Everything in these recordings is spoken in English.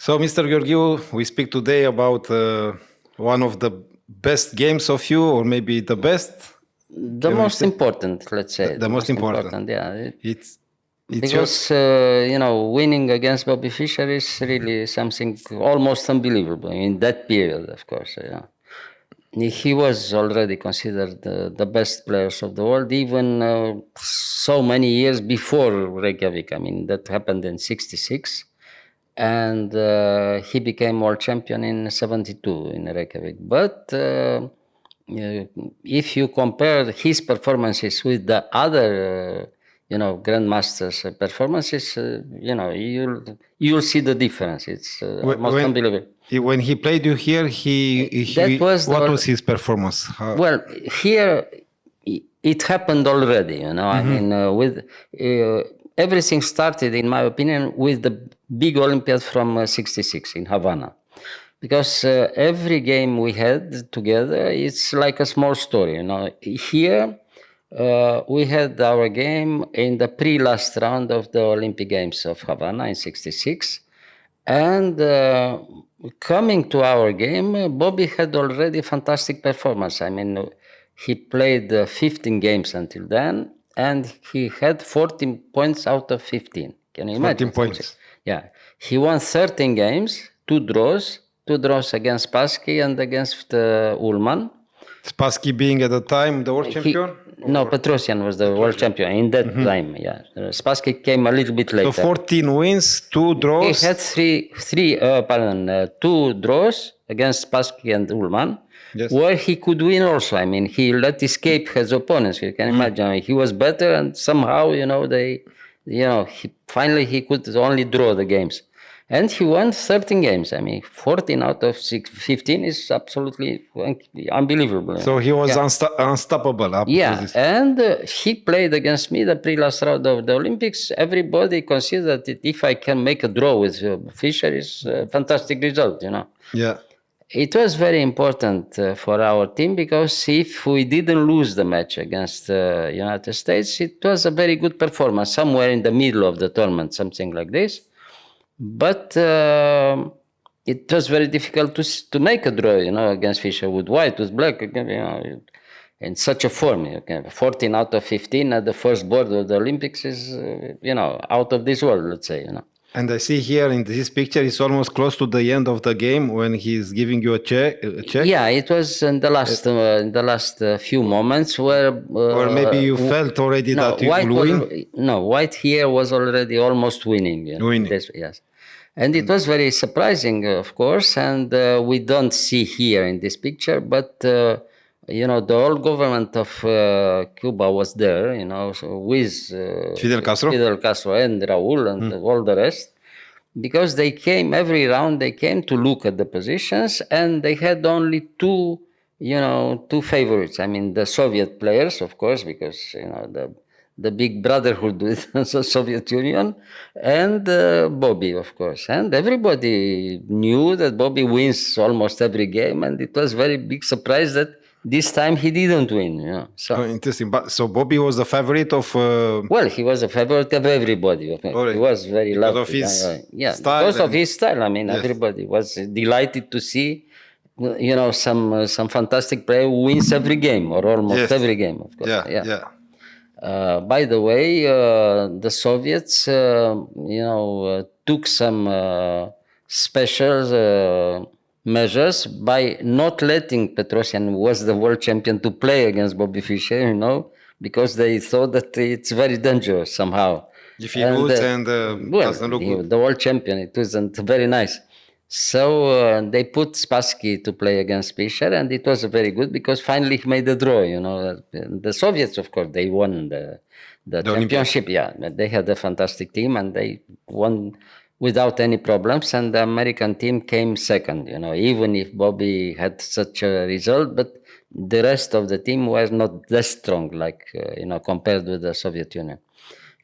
So, Mr. Gheorghiu, we speak today about one of the best games of you, or maybe the best. The most important, let's say. The most important. Yeah. It's because winning against Bobby Fischer is really something almost unbelievable in that period, of course. Yeah. He was already considered the best players of the world, even so many years before Reykjavik. I mean, that happened in '66. And he became world champion in '72 in Reykjavik. But if you compare his performances with the other, grandmasters' performances, you'll see the difference. It's almost unbelievable. When he played you here, what was his performance? Well, here it happened already. I mean, with everything started, in my opinion, with the big Olympiad from '66 in Havana. Because every game we had together, it's like a small story. Here we had our game in the pre-last round of the Olympic Games of Havana in '66. And coming to our game, Bobby had already a fantastic performance. I mean, he played 15 games until then, and he had 14 points out of 15. Can you imagine? 14 points. Yeah. He won 13 games, 2 draws against Spassky and against Ullmann. Spassky being at the time the world champion? No, Petrosian was the world champion in that time. Yeah, Spassky came a little bit later. So 14 wins, 2 draws. He had 2 draws against Spassky and Ullmann, where he could win also. I mean, he let escape his opponents. You can imagine. I mean, he was better, and somehow, finally he could only draw the games. And he won 13 games. I mean, 14 out of 15 is absolutely unbelievable. So he was unstoppable. Yeah, and he played against me the pre-last round of the Olympics. Everybody considered that if I can make a draw with Fischer, is a fantastic result, Yeah. It was very important for our team, because if we didn't lose the match against the United States, it was a very good performance, somewhere in the middle of the tournament, something like this. But it was very difficult to make a draw, against Fischer with white, with black, in such a form. 14 out of 15 at the first board of the Olympics is, out of this world, let's say, And I see here in this picture, it's almost close to the end of the game when he's giving you a check. Yeah, it was in the last few moments where... or maybe you felt already that you will win? White here was already almost winning. Winning. Yes. And it was very surprising, of course, and we don't see here in this picture, but, the whole government of Cuba was there, with Fidel Castro and Raúl and all the rest, because they came, every round they came to look at the positions, and they had only two favorites. I mean, the Soviet players, of course, because, the big brotherhood with the Soviet Union, and Bobby, of course. And everybody knew that Bobby wins almost every game, and it was very big surprise that this time he didn't win. So interesting. So Bobby was the favorite of... Well, he was a favorite of everybody. Okay. He was very loved. Because of his style. Because of his style. I mean, everybody was delighted to see, some fantastic player who wins every game, or almost every game, of course. Yeah. By the way, the Soviets, took some special measures by not letting Petrosian, who was the world champion, to play against Bobby Fischer, because they thought that it's very dangerous somehow. If he loses and doesn't look good. The world champion, it wasn't very nice. So they put Spassky to play against Fischer, and it was very good, because finally he made a draw. The Soviets, of course, they won the championship. Olympiad. Yeah, they had a fantastic team, and they won without any problems. And the American team came second. Even if Bobby had such a result, but the rest of the team was not that strong, like compared with the Soviet Union.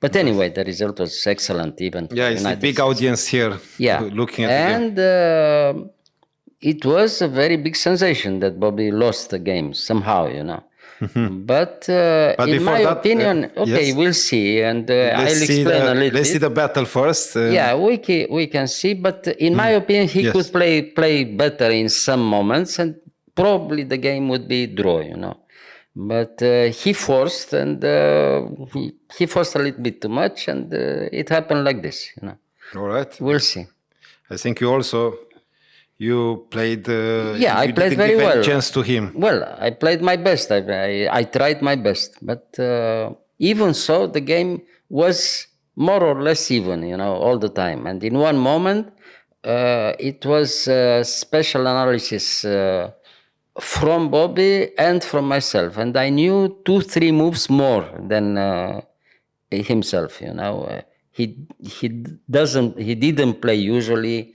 But anyway, the result was excellent, even. Yeah, it's a big audience here looking at it. And it was a very big sensation that Bobby lost the game somehow, But But in before my that, opinion, okay, yes. we'll see, and I'll explain a little Let's see bit. the battle first. Yeah, we can see, but in my opinion, he could play better in some moments, and probably the game would be draw, But he forced, and he forced a little bit too much, and it happened like this, All right. We'll see. I think you played. Yeah, I You played didn't very give any well. chance to him. Well, I played my best. I tried my best, but even so, the game was more or less even, all the time. And in one moment, it was special analysis from Bobby and from myself, and I knew 2-3 moves more than himself. He didn't play usually.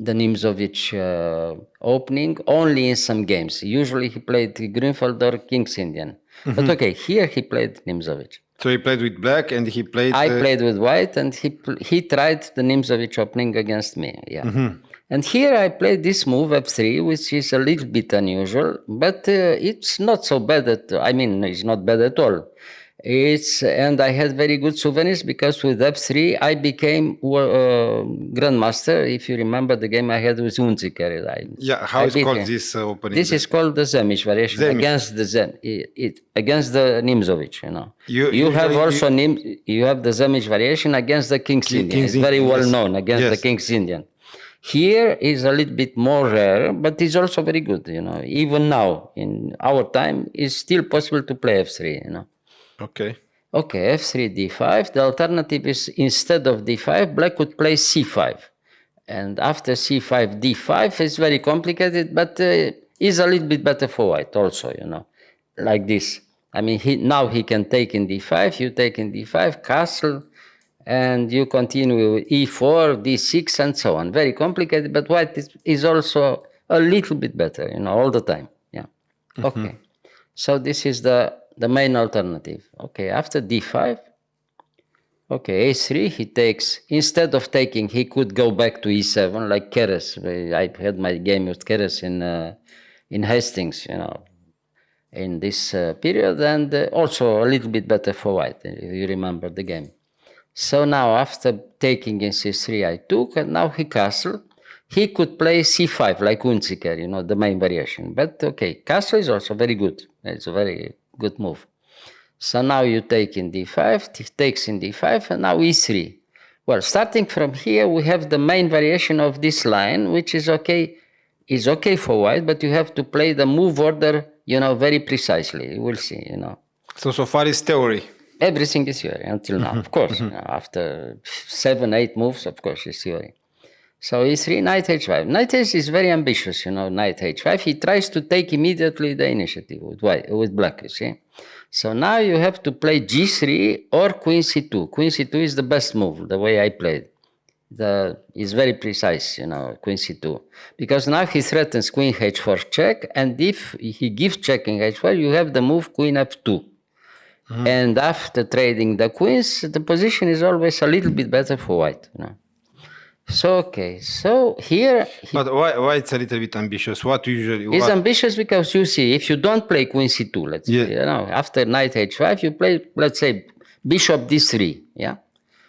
The Nimzovich opening only in some games. Usually he played Greenfield or King's Indian. But okay, here he played Nimzovich. So he played with black, and he played. I played with white, and he tried the Nimzovich opening against me. Yeah. And here I played this move f3, which is a little bit unusual, but it's not so bad. It's not bad at all. And I had very good souvenirs because with f3 I became grandmaster. If you remember the game I had with Unziker. Yeah, how is called this opening? This is called the Zemish variation against the against the Nimzovich. You have also you have the Zemish variation against the King's Indian. It's very well known against the King's Indian. Here is a little bit more rare, but it's also very good. Even now in our time, it's still possible to play f3. Okay, f3, d5. The alternative is instead of d5, black would play c5. And after c5, d5 is very complicated, but is a little bit better for white also, like this. Now he can take in d5, you take in d5, castle, and you continue with e4, d6, and so on. Very complicated, but white is also a little bit better, all the time. Yeah. Okay. So this is the main alternative. Okay, after d5, okay, a3, he takes, instead of taking, he could go back to e7, like Keres. I had my game with Keres in Hastings, in this period, and also a little bit better for white, if you remember the game. So now, after taking in c3, I took, and now he castle. He could play c5, like Unziker, the main variation. But okay, castle is also very good. It's a very good move. So now you take in d5, he takes in d5, and now e3. Well, starting from here, we have the main variation of this line, which is okay for white, but you have to play the move order, very precisely. You will see, So far is theory. Everything is theory until now, of course. After 7-8 moves, of course, it's theory. So e3, knight h5. Knight h is very ambitious, knight h5. He tries to take immediately the initiative with black, you see. So now you have to play g3 or queen c2. Queen c2 is the best move, the way I played. It's very precise, queen c2. Because now he threatens queen h4 check, and if he gives check in h4, you have the move queen f2. And after trading the queens, the position is always a little bit better for white, So, okay, so here... But why it's a little bit ambitious? What usually... It's ambitious because you see, if you don't play queen c2, let's say, after knight h5, you play, let's say, bishop d3, yeah?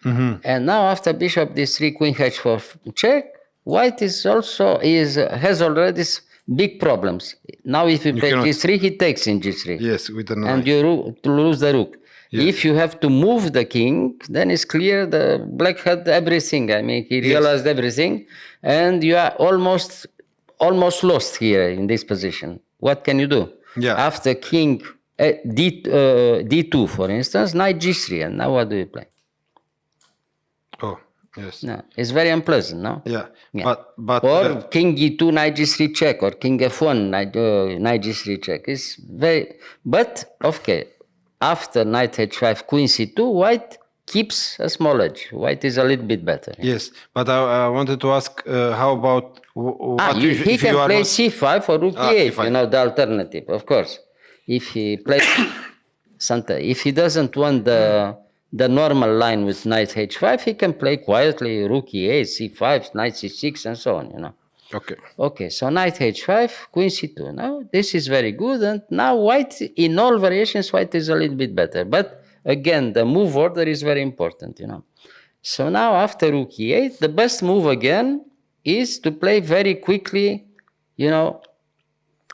And now after bishop d3, queen h4 check, white has already big problems. Now if you play g3, he takes in g3. Yes, with the knight. And you lose the rook. Yes. If you have to move the king, then it's clear the black had everything. He realized everything, and you are almost lost here in this position. What can you do? Yeah. After king d2, for instance, knight g3, and now what do you play? Oh, yes. No, it's very unpleasant, no? Yeah. But or king e2, knight g3 check, or king f1, knight g3 check. It's very... But, okay, after knight h5, queen c2, white keeps a small edge. White is a little bit better. Yes, but I wanted to ask, how about... he can play c5 or rook e8, the alternative, of course. If he plays... if he doesn't want the normal line with knight h5, he can play quietly rook e8, c5, knight c6, and so on, Okay. Okay, so knight h5, queen c2. Now this is very good, and now white, in all variations, white is a little bit better. But again, the move order is very important, So now after rook e8, the best move again is to play very quickly,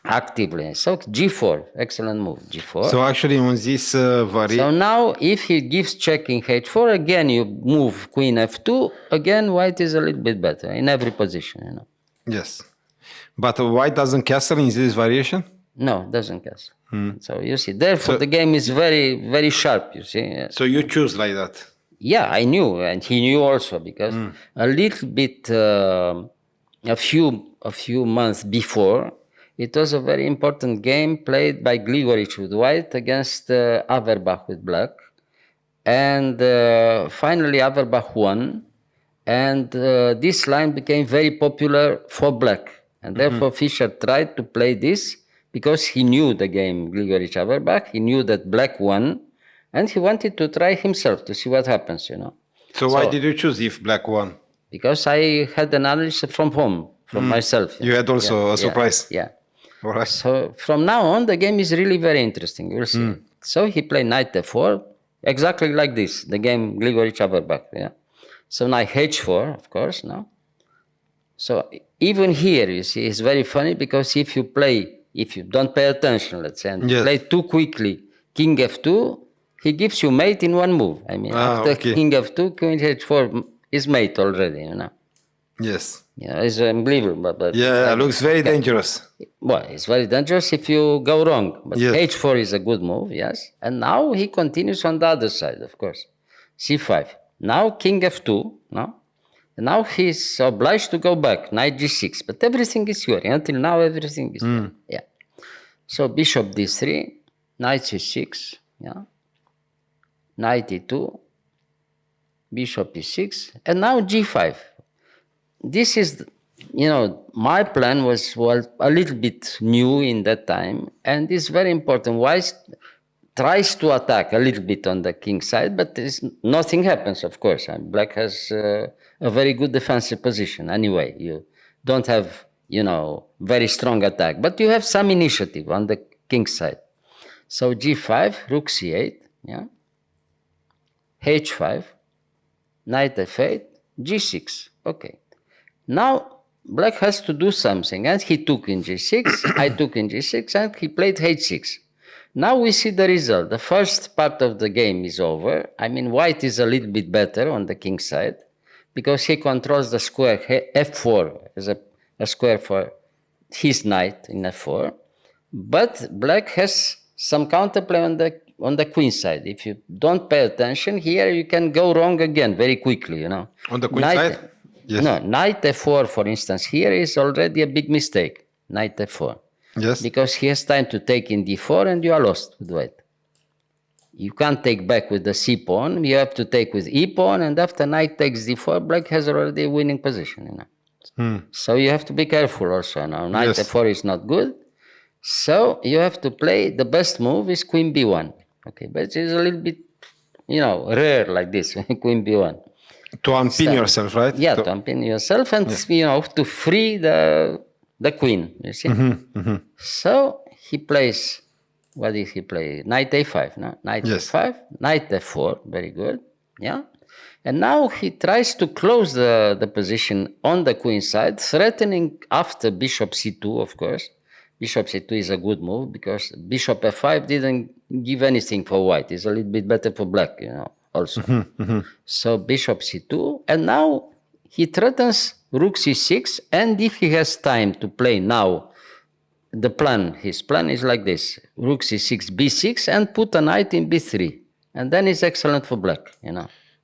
actively. So g4, excellent move, g4. So actually on this So now if he gives check in h4, again you move queen f2, again white is a little bit better in every position, Yes. But white doesn't castle in this variation? No, doesn't castle. So you see, therefore the game is very, very sharp, you see. Yes. So you choose like that? Yeah, I knew, and he knew also, because a little bit, a few months before, it was a very important game played by Gligoric with white against Averbach with black. And finally Averbach won, and this line became very popular for black. And therefore Fischer tried to play this because he knew the game Gligoric-Averbach, he knew that black won, and he wanted to try himself to see what happens, So why did you choose if black won? Because I had analysis from home, from myself. You had also a surprise? Yeah. All right. So from now on, the game is really very interesting. We'll see. So he played knight f4, exactly like this, the game Gligoric-Averbach. Yeah. So knight h4, of course, no? So even here, you see, it's very funny, because if you don't pay attention, let's say, and play too quickly, king f2, he gives you mate in one move. I mean, after king f2, queen h4 is mate already, Yes. Yeah, it's unbelievable. But it looks very dangerous. Well, it's very dangerous if you go wrong. But h4 is a good move, yes. And now he continues on the other side, of course. c5. Now king f2, no? And now he's obliged to go back, knight g6. But everything is here. Until now, everything is here. Yeah. So bishop d3, knight c6, yeah. Knight e2, bishop e6, and now g5. This is, my plan was a little bit new in that time, and it's very important. White tries to attack a little bit on the king side, but nothing happens, of course. Black has a very good defensive position. Anyway, you don't have, very strong attack, but you have some initiative on the king side. So g5, rook c8, yeah. h5, knight f8, g6. Okay. Now black has to do something, and he took in g6, I took in g6, and he played h6. Now we see the result. The first part of the game is over. I mean, white is a little bit better on the king side, because he controls the square f4 as a square for his knight in f4. But black has some counterplay on the queen side. If you don't pay attention here, you can go wrong again very quickly, On the queen side? Yes. No, knight f4, for instance, here is already a big mistake. Knight f4. Yes. Because he has time to take in d4, and you are lost with white. You can't take back with the c pawn. You have to take with e pawn, and after knight takes d4, black has already a winning position. So you have to be careful also. Now knight f4 is not good. So you have to play, the best move is queen b1. Okay, but it's a little bit, rare like this, queen b1. To unpin yourself, right? Yeah, to unpin yourself, and to free the queen, you see. So he plays, what did he play? Knight a5, no? Knight a5, knight f4, very good, yeah. And now he tries to close the position on the queen side, threatening after bishop c2, of course. Bishop c2 is a good move, because bishop f5 didn't give anything for white. It's a little bit better for black, also. So bishop c2, and now he threatens rook c6, and if he has time to play now, his plan is like this: rook c6, b6, and put a knight in b3, and then it's excellent for black,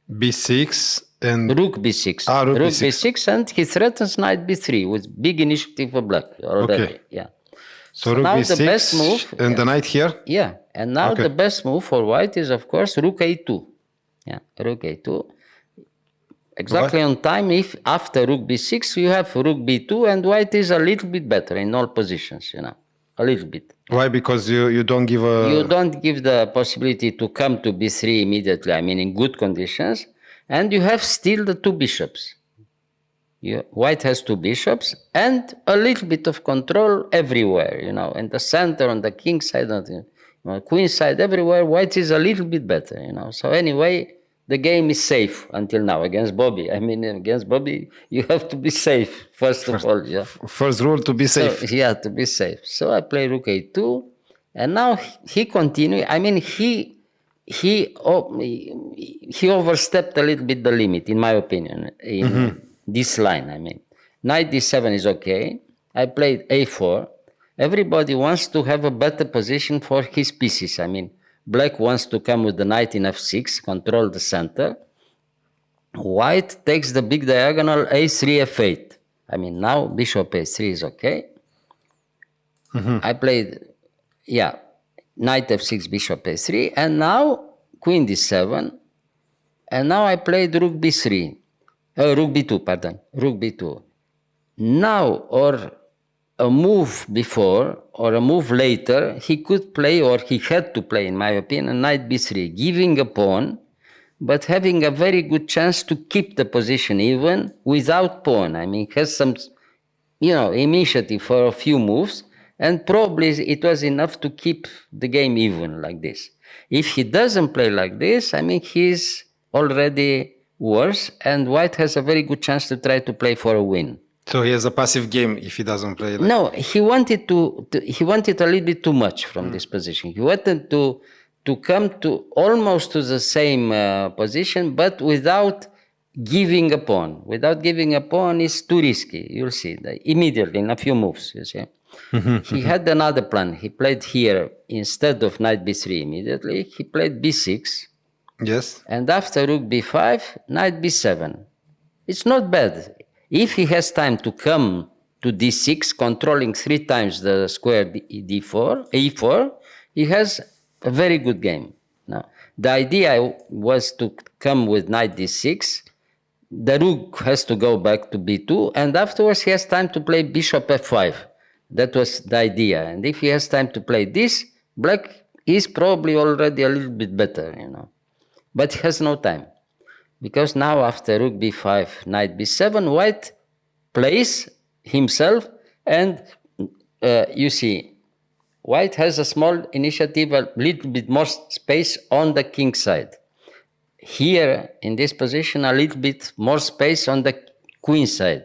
b6 and rook b6. Rook b6, and he threatens knight b3 with big initiative for black already. Okay. Yeah. So rook now b6 the best move, and the knight here? Yeah, and now the best move for white is, of course, rook a2. Yeah, rook a2. Exactly on time. If after rook b6 you have rook b2, and white is a little bit better in all positions, a little bit. Why? Because you don't give You don't give the possibility to come to b3 immediately, I mean in good conditions, and you have still the two bishops. White has 2 bishops and a little bit of control everywhere, in the center, on the king side, on the queen side, everywhere. White is a little bit better, So anyway, the game is safe until now against Bobby. I mean, against Bobby, you have to be safe, first of all. Yeah. First rule, to be safe. So, yeah, to be safe. So I play rook a2, and now he continued. I mean, he overstepped a little bit the limit, in my opinion, in this line. I mean, knight d7 is okay. I played a4. Everybody wants to have a better position for his pieces. I mean, black wants to come with the knight in f6, control the center. White takes the big diagonal a3, f8. I mean, now bishop a3 is okay. I played, knight f6, bishop a3, and now queen d7, and now I played rook b3, rook b2. Now, or a move before, or a move later, he could play, or he had to play, in my opinion, knight b3, giving a pawn, but having a very good chance to keep the position even without pawn. I mean, has some, initiative for a few moves, and probably it was enough to keep the game even like this. If he doesn't play like this, I mean, he's already worse, and White has a very good chance to try to play for a win. So he has a passive game if he doesn't play. No, he wanted he wanted a little bit too much from this position. He wanted to come to almost to the same position, but without giving a pawn. Without giving a pawn is too risky. You'll see immediately in a few moves. You see. He had another plan. He played here instead of knight b3 immediately. He played b6. Yes. And after rook b5, knight b7. It's not bad. If he has time to come to d6, controlling 3 times the square e4, he has a very good game. Now, the idea was to come with knight d6. The rook has to go back to b2, and afterwards he has time to play bishop f5. That was the idea. And if he has time to play this, black is probably already a little bit better, But he has no time. Because now after rook b5, knight b7, White plays himself, and you see, White has a small initiative, a little bit more space on the king side. Here, in this position, a little bit more space on the queen side.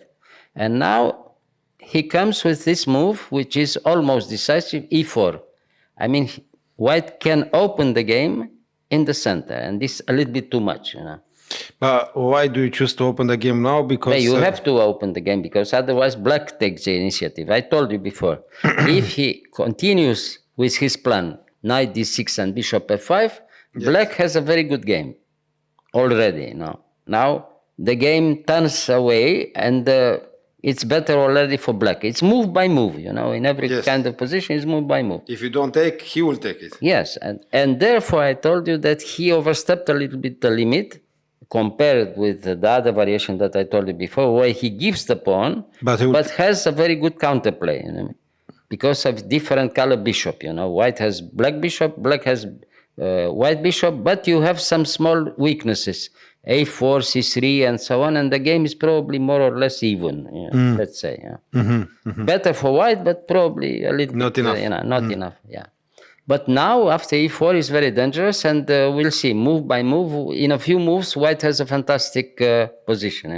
And now he comes with this move, which is almost decisive, e4. I mean, White can open the game in the center, and this a little bit too much, But why do you choose to open the game now? Because you have to open the game, because otherwise black takes the initiative. I told you before. If he continues with his plan, knight d6 and bishop f5, black has a very good game already. Now the game turns away, and it's better already for black. It's move by move, in every kind of position, it's move by move. If you don't take, he will take it. Yes, and therefore I told you that he overstepped a little bit the limit, compared with the other variation that I told you before, where he gives the pawn, but has a very good counterplay, because of different color bishop. White has black bishop, black has white bishop, but you have some small weaknesses, a4, c3, and so on, and the game is probably more or less even, let's say. Better for White, but probably a little not bit, enough. Not enough, But now, after e4 is very dangerous, and we'll see, move by move. In a few moves, White has a fantastic position,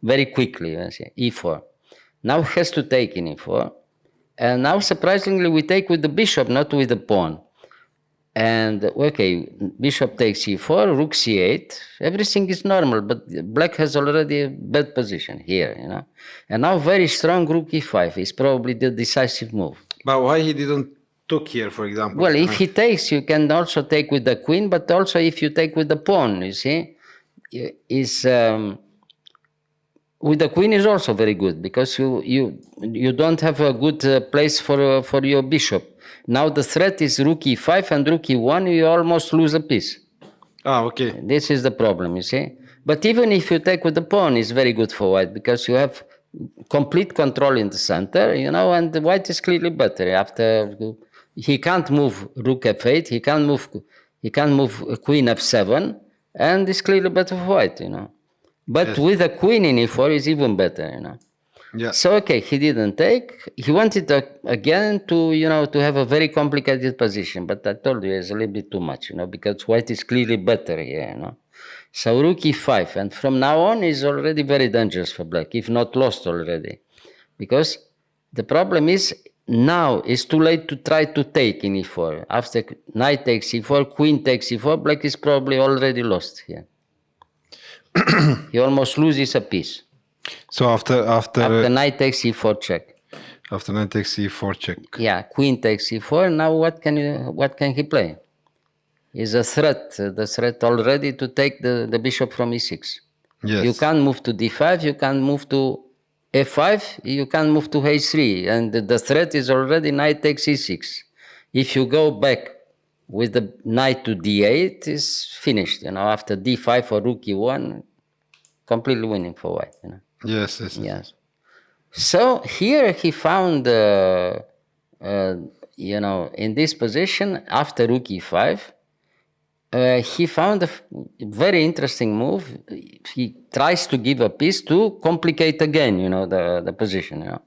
very quickly, e4. Now has to take in e4. And now, surprisingly, we take with the bishop, not with the pawn. And, okay, bishop takes e4, rook c8. Everything is normal, but black has already a bad position here, And now very strong rook e5 is probably the decisive move. But why he didn't took here, for example? Well, if he takes, you can also take with the queen, but also if you take with the pawn, you see, with the queen is also very good, because you don't have a good place for your bishop. Now the threat is rook e5 and rook e1, you almost lose a piece. Okay. This is the problem, you see. But even if you take with the pawn, it's very good for White, because you have complete control in the center, and the White is clearly better. After he can't move rook f8, he can't move queen f7, and it's clearly better for White, But Yes. with a queen in e4 is even better, you know. Yeah. So okay, he didn't take. He wanted again to, you know, to have a very complicated position. But I told you it's a little bit too much, you know, because white is clearly better here, you know. So rook e5, and from now on is already very dangerous for black, if not lost already, because the problem is now it's too late to try to take in e4. After knight takes e4, queen takes e4, black is probably already lost here. He almost loses a piece. So After knight takes e4 check. after knight takes c4 check. Yeah, queen takes e4. Now what can he play? Is a threat. The threat already to take the bishop from e6. Yes. You can't move to d5. You can't move to f5. You can't move to h3. And the threat is already knight takes e6. If you go back with the knight to d8, it's finished. You know, after d5 or rook e1, completely winning for white. You know. Yes. Yes. Yes. So here he found, you know, in this position after rook e5, he found a very interesting move. He tries to give a piece to complicate again, you know, the position, you know.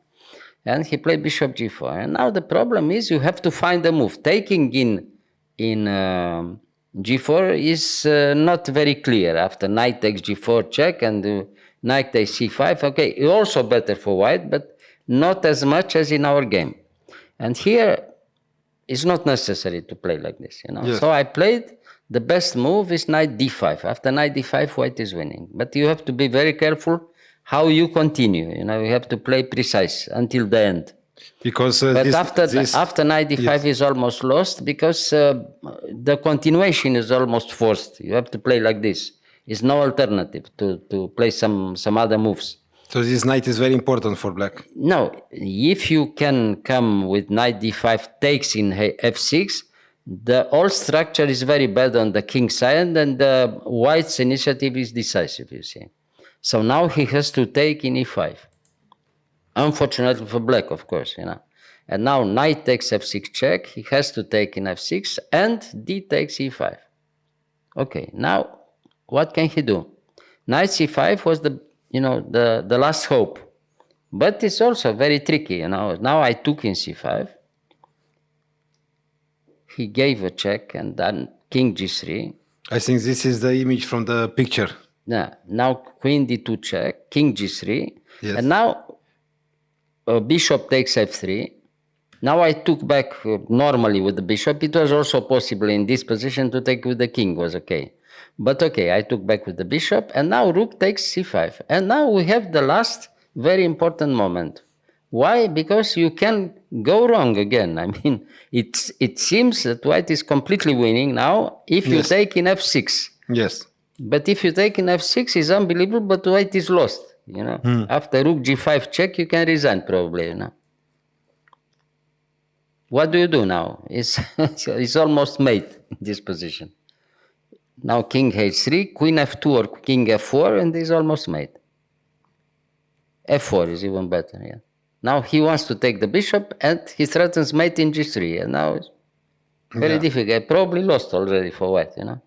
And he played bishop g4. And now the problem is you have to find a move. Taking in g4 is not very clear. After knight takes g4 check and knight takes c5, okay, it's also better for white, but not as much as in our game. And here it's not necessary to play like this, you know. Yes. So I played, the best move is knight d5. After knight d5, white is winning. But you have to be very careful how you continue. You know, you have to play precise until the end. Because But after knight d5 yes. is almost lost because the continuation is almost forced. You have to play like this. It's no alternative to play some other moves. So this knight is very important for black. No, if you can come with knight d5 takes in f6, the whole structure is very bad on the king side, and the white's initiative is decisive, you see. So now he has to take in e5. Unfortunately for black, of course, you know. And now knight takes f6 check, he has to take in f6, and d takes e5. Okay, now what can he do? Knight c5 was the last hope. But it's also very tricky, you know. Now I took in c5. He gave a check and then king g3. I think this is the image from the picture. Yeah. Now queen d2 check, king g3. Yes. And now bishop takes f3. Now I took back normally with the bishop. It was also possible in this position to take with the king, was okay. But okay, I took back with the bishop, and now rook takes c5. And now we have the last very important moment. Why? Because you can go wrong again. I mean, it seems that white is completely winning now if you take in f6. Yes. But if you take in f6, it's unbelievable, but white is lost. You know, after rook g5 check, you can resign probably, you know. What do you do now? It's almost made in this position. Now king h3, queen f2 or king f4, and it's almost made. f4 is even better, yeah. Now he wants to take the bishop, and he threatens mate in g3, and now it's very difficult. I probably lost already for white, you know.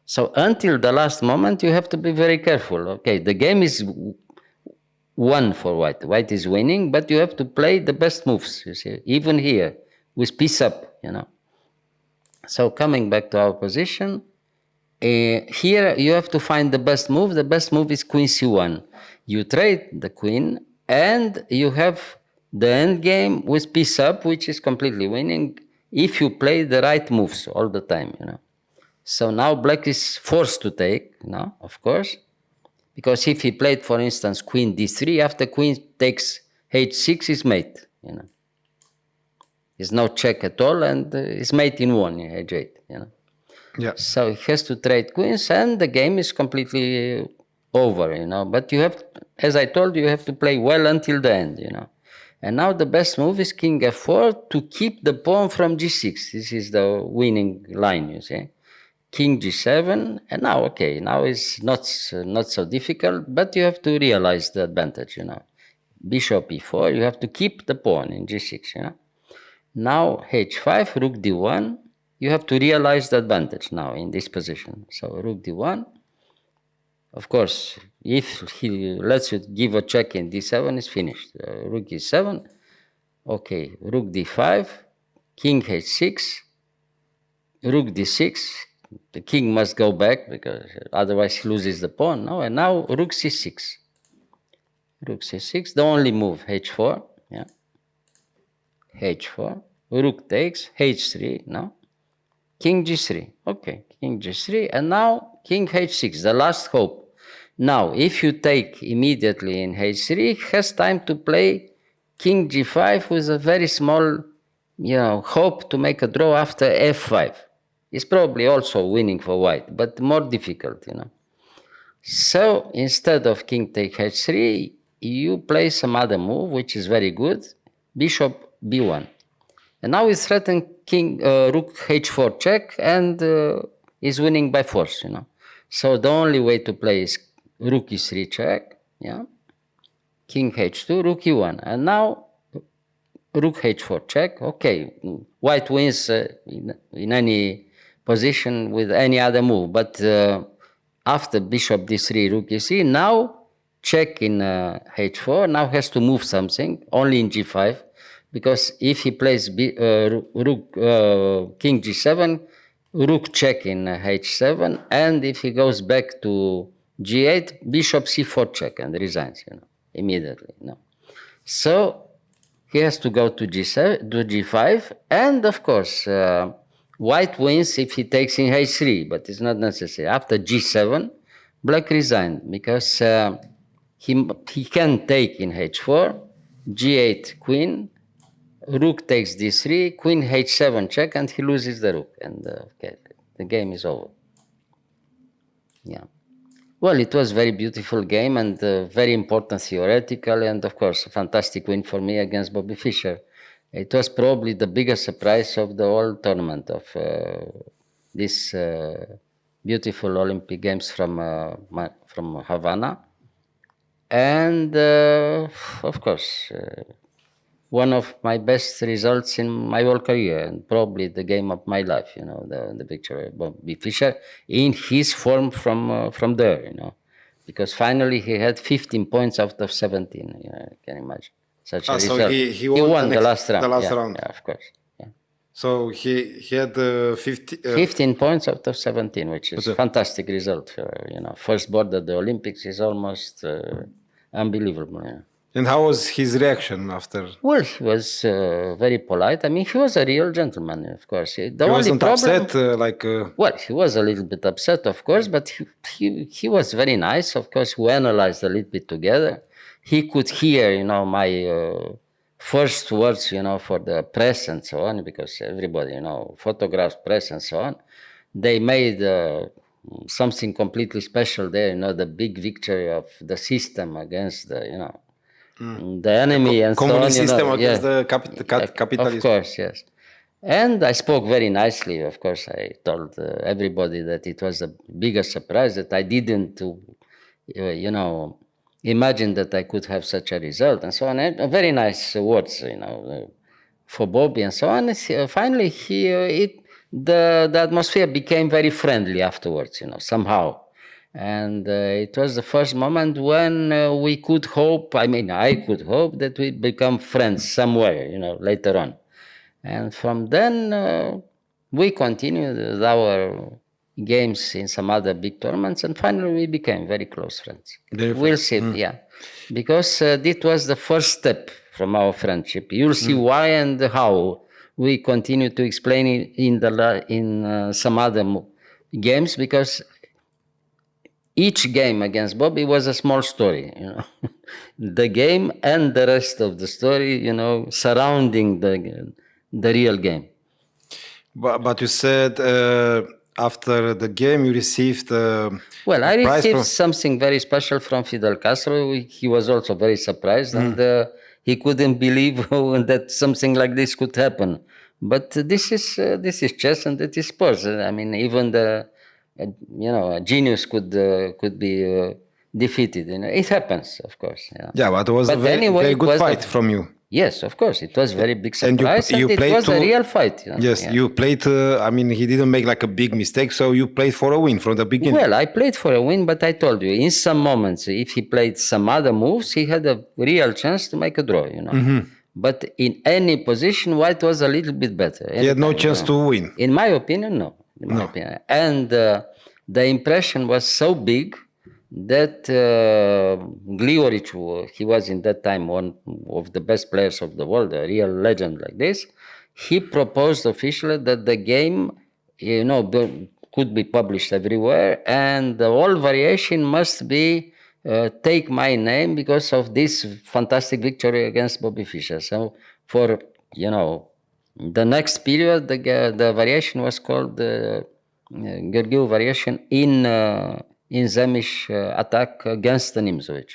So until the last moment, you have to be very careful. Okay, the game is won for white. White is winning, but you have to play the best moves, you see, even here, with piece up, you know. So coming back to our position, here you have to find the best move. The best move is queen c1. You trade the queen, and you have the end game with piece up, which is completely winning if you play the right moves all the time, you know. So now black is forced to take, you know, of course, because if he played, for instance, queen d3, after queen takes h6 is mate, you know. There's no check at all, and it's mate in one, h8, you know. Yeah. So he has to trade queens, and the game is completely over, you know. But you have, as I told you, you have to play well until the end, you know. And now the best move is king f4 to keep the pawn from g6. This is the winning line, you see. King g7, and now, okay, now it's not so difficult, but you have to realize the advantage, you know. Bishop e4, you have to keep the pawn in g6, you know. Now h5, rook d1, you have to realize the advantage now in this position. So rook d1, Of course, if he lets you give a check in d7, it's finished. Rook e7, okay, rook d5, king h6, rook d6. The king must go back because otherwise he loses the pawn. No, and now rook c6. Rook c6, the only move, h4, yeah. h4, rook takes, h3, no? King g3, okay, king g3, and now king h6, the last hope. Now, if you take immediately in h3, he has time to play king g5 with a very small, hope to make a draw after f5. It's probably also winning for white, but more difficult, So instead of king take h3, you play some other move, which is very good, bishop b1. And now we threaten rook h4 check and is winning by force, So the only way to play is rook e3 check, yeah, king h2, rook e1. And now rook h4 check, okay, white wins in any position with any other move, but after bishop d3, rook e3, now check in h4, now has to move something, only in g5, because if he plays rook king g7, rook check in h7, and if he goes back to g8, bishop c4 check and resigns, immediately. So he has to go to g7, to g5, and of course, white wins if he takes in h3, but it's not necessary. After g7, black resigned because he can take in h4, g8 queen, rook takes d3, queen h7 check, and he loses the rook, and okay, the game is over. Yeah. Well, it was a very beautiful game and very important theoretical, and of course, a fantastic win for me against Bobby Fischer. It was probably the biggest surprise of the whole tournament of this beautiful Olympic Games from Havana. And of course, one of my best results in my whole career, and probably the game of my life, the victory of Bobby Fischer in his form from there, because finally he had 15 points out of 17. I can imagine such a result. So he won the last round. The last round. Yeah, of course. Yeah. So he had 15 points out of 17, which is a fantastic result. First board at the Olympics is almost unbelievable. Yeah. And how was his reaction after? Well, he was very polite. I mean, he was a real gentleman, of course. The he only wasn't problem, upset, Well, he was a little bit upset, of course, but he was very nice. Of course, we analyzed a little bit together. He could hear, my first words, for the press and so on, because everybody, photographs, press and so on. They made something completely special there, the big victory of the system against the, the enemy and so on. Communist system against the capitalism. Of course, yes. And I spoke very nicely. Of course, I told everybody that it was the biggest surprise, that I didn't, imagine that I could have such a result and so on. And very nice words, for Bobby and so on. Finally, the atmosphere became very friendly afterwards, somehow. And it was the first moment when we could hope, I could hope that we'd become friends somewhere, later on. And from then, we continued with our games in some other big tournaments, and finally we became very close friends. We'll see, yeah. Because this was the first step from our friendship. You'll see why and how we continue to explain it in some other games, because each game against Bobby was a small story, the game and the rest of the story, surrounding the real game. But you said after the game you received well, I received something very special from Fidel Castro. He was also very surprised, and he couldn't believe that something like this could happen. But this is chess, and it is sports. I mean, even a genius could be defeated. It happens, of course. Yeah. Yeah, but it was a But very, anyway, very it good was fight from you. Yes, of course. It was very big And surprise, and, you it played was a to, real fight. yes, Yeah. you played. I mean, he didn't make like a big mistake, so you played for a win from the beginning. Well, I played for a win, but I told you, in some moments, if he played some other moves, he had a real chance to make a draw. But in any position, White was a little bit better. He had no chance to win. In my opinion, no. In my opinion. And the impression was so big that Gheorghiu, he was in that time one of the best players of the world, a real legend like this. He proposed officially that the game, could be published everywhere, and the whole variation must be take my name because of this fantastic victory against Bobby Fischer. So for the next period, the variation was called the Gheorghiu variation in Zemish attack against the Nimzovic,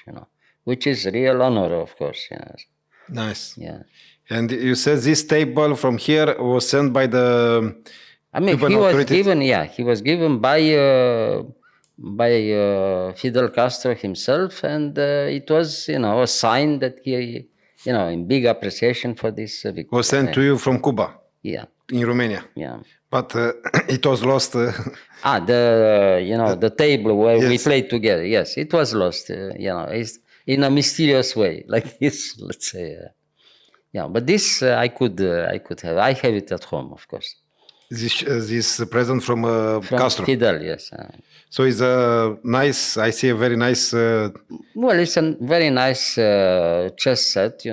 which is real honor, of course. Nice. Yeah. And you said this table from here was sent by the. I mean, he was given by Fidel Castro himself, and it was, a sign that he, in big appreciation for this victory. Was sent to you from Cuba. Yeah. In Romania. Yeah. But it was lost. The table where we Yes. played together. Yes, it was lost. It's in a mysterious way, like this. Let's say. But this I could have. I have it at home, of course. This present from Castro. Fidel, yes. So it's a nice. I see a very nice. Well, it's a very nice chess set,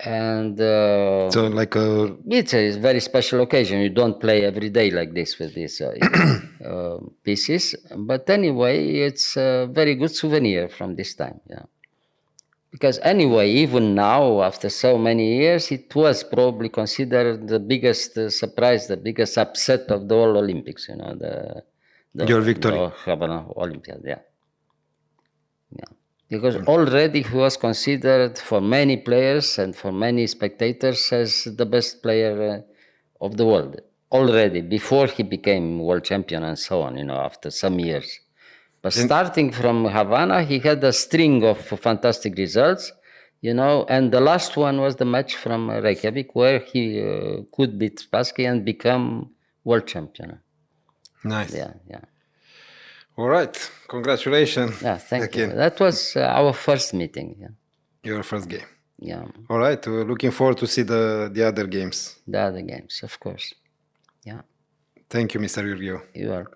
and So like a. it's a very special occasion. You don't play every day like this with these pieces. But anyway, it's a very good souvenir from this time. Yeah. Because anyway, even now, after so many years, it was probably considered the biggest surprise, the biggest upset of the whole Olympics. Your victory. The Havana Olympiad. Yeah. Because already he was considered for many players and for many spectators as the best player of the world. Already, before he became world champion and so on, after some years. But starting from Havana, he had a string of fantastic results, and the last one was the match from Reykjavik, where he could beat Spassky and become world champion. Nice. Yeah. All right. Congratulations. Yeah, thank you. That was our first meeting. Yeah. Your first game. Yeah. All right. We're looking forward to see the other games. The other games, of course. Yeah. Thank you, Mr. Gheorghiu. You are.